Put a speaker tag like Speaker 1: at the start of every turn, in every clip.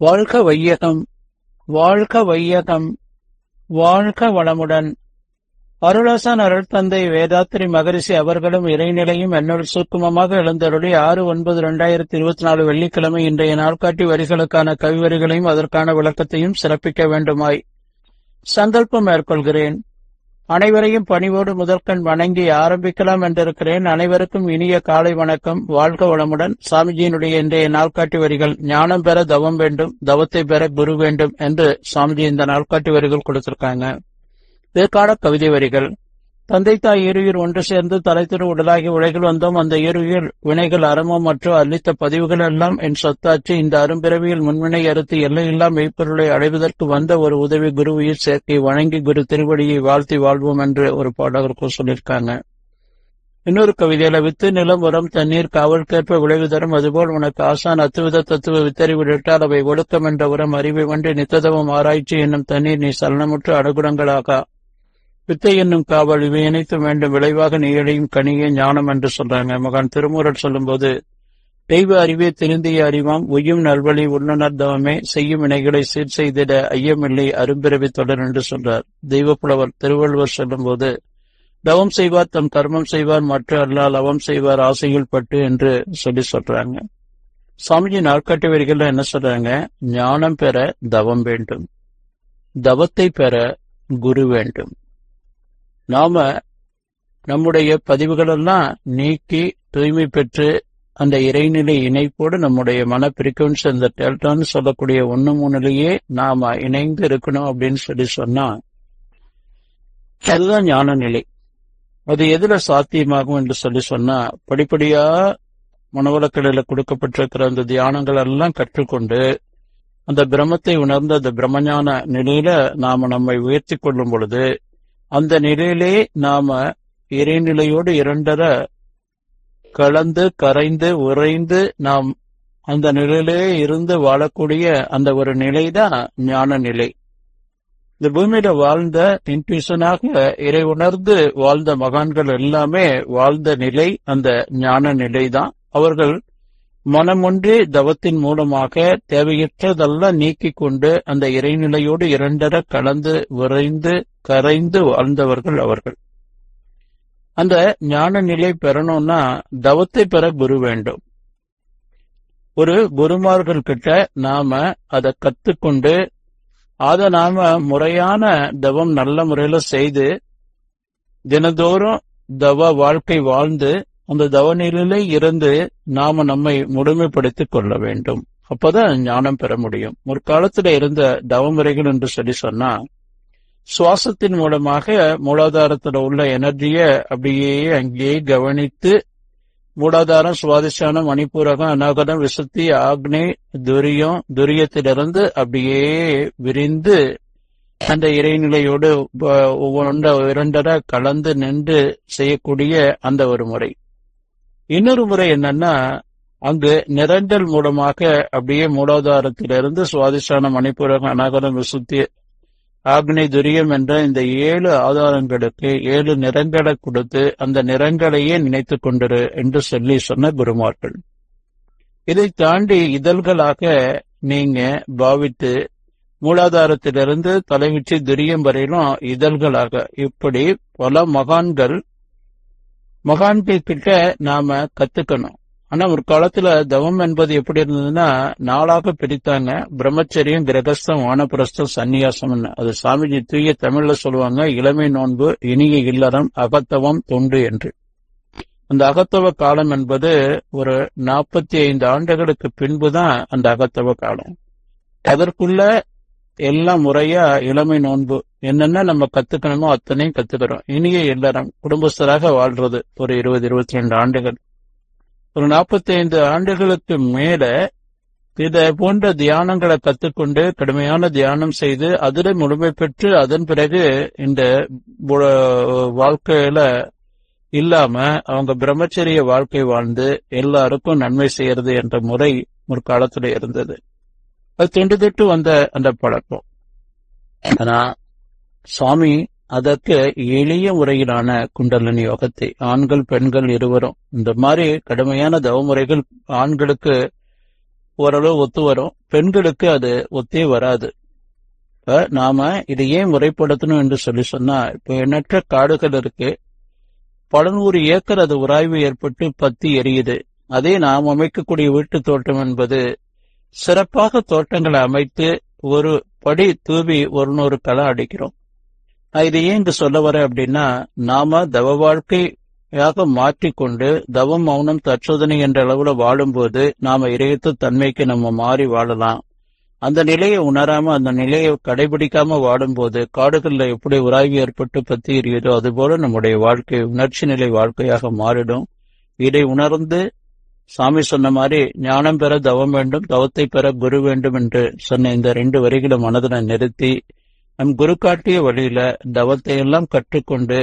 Speaker 1: வாழ்க வையகம், வாழ்க வையகம், வாழ்க வளமுடன். அருளாசன் அருள் தந்தை வேதாத்திரி மகரிஷி அவர்களும் இறைநிலையும் என்னுள் சூக்குமமாக எழுந்தருளி 6/9/2024 வெள்ளிக்கிழமை இன்றைய நாள்காட்டி வரிகளுக்கான கவிவரிகளையும் அதற்கான விளக்கத்தையும் சிறப்பிக்க வேண்டுமாய் சங்கல்பம் மேற்கொள்கிறேன். அனைவரையும் பணிவோடு முதற்கண் வணங்கி ஆரம்பிக்கலாம் என்றிருக்கிறேன். அனைவருக்கும் இனிய காலை வணக்கம். வாழ்க வளமுடன். சாமிஜியினுடைய இன்றைய நாள்காட்டி வரிகள்: ஞானம் பெற தவம் வேண்டும், தவத்தை பெற குரு வேண்டும் என்று சாமிஜி இந்த நாள்காட்டி வரிகள் கொடுத்திருக்காங்க. இதற்கான கவிதை வரிகள்: தந்தை தாய் இருயிர் ஒன்று சேர்ந்து தலைத்திரு உடலாகி உலகில் வந்தோம். அந்த இருயிர் வினைகள் அறமும் மற்றும் அளித்த பதிவுகள் எல்லாம் என் சொத்தாச்சு. இந்த அரும்பிறவியில் முன்வினை அறுத்து எல்லையில்லா மெய்ப்பொருளை அடைவதற்கு வந்த ஒரு உதவி குரு உயிர் சேர்க்கை வணங்கி குரு திருவடியை வாழ்த்தி வாழ்வோம் என்று ஒரு பாடகருக்கு சொல்லியிருக்காங்க. இன்னொரு கவிதையில வித்து நிலம் உரம் தண்ணீர் காவல்கேற்ப விளைவு தரும், அதுபோல் உனக்கு ஆசான் அத்துவித தத்துவ வித்தறிவு விட்டால் அவை ஒழுக்கம் என்ற உரம் அறிவை ஒன்றி நித்ததவம் ஆராய்ச்சி என்னும் தண்ணீர் நீ சலனமுற்று அனுகுணங்களாக வித்தை என்னும் காவல் இவை அனைத்தும் வேண்டும், விளைவாக நீழையும் கனியே ஞானம் என்று சொல்றாங்க. மகான் திருமூரர் சொல்லும் போது, தெய்வ அறிவே திருந்திய அறிவாம், உய்யும் நல்வழி உள்ளுணர் தவமே, செய்யும் வினைகளை சீர் செய்திட ஐயமில்லை அரும்பிறவி தொடர் என்று சொல்றார். தெய்வப்புலவர் திருவள்ளுவர் சொல்லும் போது, தவம் செய்வார் தம் கர்மம் செய்வார், மற்ற அல்லால் அவம் செய்வார் ஆசையில் பட்டு என்று சொல்றாங்க. சாமிஜி நாட்காட்டி வரிகள் என்ன சொல்றாங்க? ஞானம் பெற தவம் வேண்டும், தவத்தை பெற குரு வேண்டும். நாம நம்முடைய பதிவுகளெல்லாம் நீக்கி தூய்மை பெற்று அந்த இறைநிலை இணைப்போடு நம்முடைய மன பிரிக்குவன்ஸ் அந்த டெல்டான்னு சொல்லக்கூடிய 1-3 நாம இணைந்து இருக்கணும் அப்படின்னு சொன்னா அதுதான் ஞான நிலை. அது எதுல சாத்தியமாகும் என்று சொன்னா, படிப்படியா மனவளக்கலையில கொடுக்கப்பட்டிருக்கிற அந்த தியானங்கள் எல்லாம் கற்றுக்கொண்டு அந்த பிரம்மத்தை உணர்ந்த அந்த பிரம்மஞான நிலையில நாம நம்மை உயர்த்தி கொள்ளும் பொழுது அந்த நிலையிலே நாம இறைநிலையோடு இரண்டர கலந்து கரைந்து உறைந்து நாம் அந்த நிலையிலே இருந்து வாழக்கூடிய அந்த ஒரு நிலைதான் ஞான நிலை. இந்த பூமியில வாழ்ந்த இன்ட்யூஷனாக இறை உணர்ந்து வாழ்ந்த மகான்கள் எல்லாமே வாழ்ந்த நிலை அந்த ஞான நிலைதான். அவர்கள் மனமொன்றி தவத்தின் மூலமாக தேவையற்றதெல்லாம் நீக்கிக் கொண்டு அந்த இறைநிலையோடு இரண்டர கலந்து விரைந்து கரைந்து வாழ்ந்தவர்கள் அவர்கள். அந்த ஞான நிலை பெறணும்னா தவத்தை பெற குரு வேண்டும். ஒரு குருமார்கள் கிட்ட நாம அதை கத்துக்கொண்டு அதை நாம முறையான தவம் நல்ல முறையில செய்து தினந்தோறும் தவ வாழ்க்கை வாழ்ந்து அந்த தவநிலையிலே இருந்து நாம நம்மை முழுமைப்படுத்திக் கொள்ள வேண்டும். அப்பதான் ஞானம் பெற முடியும். முற்காலத்துல இருந்த தவமுறைகள் என்று சொன்னா, சுவாசத்தின் மூலமாக மூலாதாரத்துல உள்ள எனர்ஜிய அப்படியே அங்கேயே கவனித்து மூலாதாரம், சுவாதிஷ்டானம், மணிப்பூரகம், அநாகதம், விசுத்தி, ஆக்னே, துரியத்திலிருந்து அப்படியே விரிந்து அந்த இறைநிலையோடு இரண்டர கலந்து நின்று செய்யக்கூடிய அந்த ஒரு முறை. இன்னொரு முறை என்னன்னா, அங்கு நிரண்டல் மூலமாக அப்படியே மூலாதாரத்திலிருந்து சுவாதிஷ்டானம், மணிப்பூரகம், அநாகதம், விசுத்தி, ஆக்னி, துரியம் என்ற இந்த 7 ஆதாரங்களுக்கு 7 நிறங்களை கொடுத்து அந்த நிறங்களையே நினைத்து கொண்டிரு என்று சொன்ன குருமார்கள். இதை தாண்டி இதழ்களாக நீங்க பாவித்து மூலாதாரத்திலிருந்து தலைவிச்சு துரியம் வரையிலும் இதழ்களாக இப்படி பல மகான்கள் கிட்ட நாம கத்துக்கணும். ஆனா ஒரு காலத்துல தவம் என்பது எப்படி இருந்ததுன்னா 4ஆக பிரித்தாங்க. பிரம்மச்சரியம், கிரகஸ்தம், வானப்பிரஸ்தம், சந்நியாசம். அது சாமிஜி தூய தமிழ்ல சொல்லுவாங்க, இளமை நோன்பு, இனிய இல்லறம், அகத்தவம், தொண்டு என்று. அந்த அகத்தவ காலம் என்பது ஒரு 45 ஆண்டுகளுக்கு பின்புதான் அந்த அகத்தவ காலம். அதற்குள்ள எல்லாம் முறையா இளமை நோன்பு என்னென்ன நம்ம கத்துக்கணுமோ அத்தனையும் கத்துக்கிறோம். இனிய இல்லறம், குடும்பஸ்தராக வாழ்றது ஒரு 20-22 ஆண்டுகள். ஒரு 45 ஆண்டுகளுக்கு மேல இத போன்ற தியானங்களை கத்துக்கொண்டு கடுமையான தியானம் செய்து அதில் முழுமை பெற்று அதன் பிறகு இந்த வாழ்க்கையில இல்லாம அவங்க பிரம்மச்சரிய வாழ்க்கை வாழ்ந்து எல்லாருக்கும் நன்மை செய்யறது என்ற முறை முற்காலத்துல இருந்தது. அது தொண்டு வந்த அந்த பழக்கம். ஆனா சுவாமி அதற்கு எளிய முறையிலான குண்டலினி யோகத்தை ஆண்கள் பெண்கள் இருவரும் இந்த மாதிரி கடுமையான தவமுறைகள் ஆண்களுக்கு ஓரளவு ஒத்து வரும். பெண்களுக்கு அது ஒத்தே வராது. இப்ப நாம இதை ஏன் முறைப்படுத்தணும் என்று சொன்னா, இப்ப எண்ணற்ற காடுகள் இருக்கு, பல 100 ஏக்கர் அது உராய்வு ஏற்பட்டு பத்தி எரியுது. அதே நாம் அமைக்கக்கூடிய வீட்டு தோட்டம் என்பது சிறப்பாக தோட்டங்களை அமைத்து ஒரு படி தூவி 100 களை அடிக்கிறோம். நான் இதை ஏன் இங்கு சொல்ல வரேன் அப்படின்னா, நாம தவ வாழ்க்கையாக மாற்றிக்கொண்டு தவம் மௌனம் தற்சோதனை என்ற அளவுல வாழும்போது நாம இறையத்து தன்மைக்கு நம்ம மாறி வாழலாம். அந்த நிலையை உணராம அந்த நிலையை கடைபிடிக்காம வாடும்போது காடுகள்ல எப்படி உராய்வு ஏற்பட்டு பத்தி எரியுதோ அதுபோல நம்முடைய வாழ்க்கை உணர்ச்சி நிலை வாழ்க்கையாக மாறிடும். இதை உணர்ந்து சாமி சொன்ன மாதிரி ஞானம் பெற தவம் வேண்டும், தவத்தை பெற குரு வேண்டும் என்று சொன்ன இந்த 2 வரிகளை மனதில் நிறுத்தி நம் குரு காட்டிய வழியில தவத்தை எல்லாம் கற்றுக்கொண்டு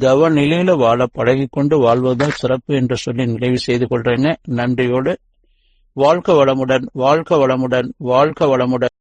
Speaker 1: தவ நிலையில வாழ பழகிக்கொண்டு வாழ்வதுதான் சிறப்பு என்று சொல்லி நிறைவு செய்து கொள்றேன்னு நன்றியோடு. வாழ்க வளமுடன், வாழ்க வளமுடன், வாழ்க வளமுடன்.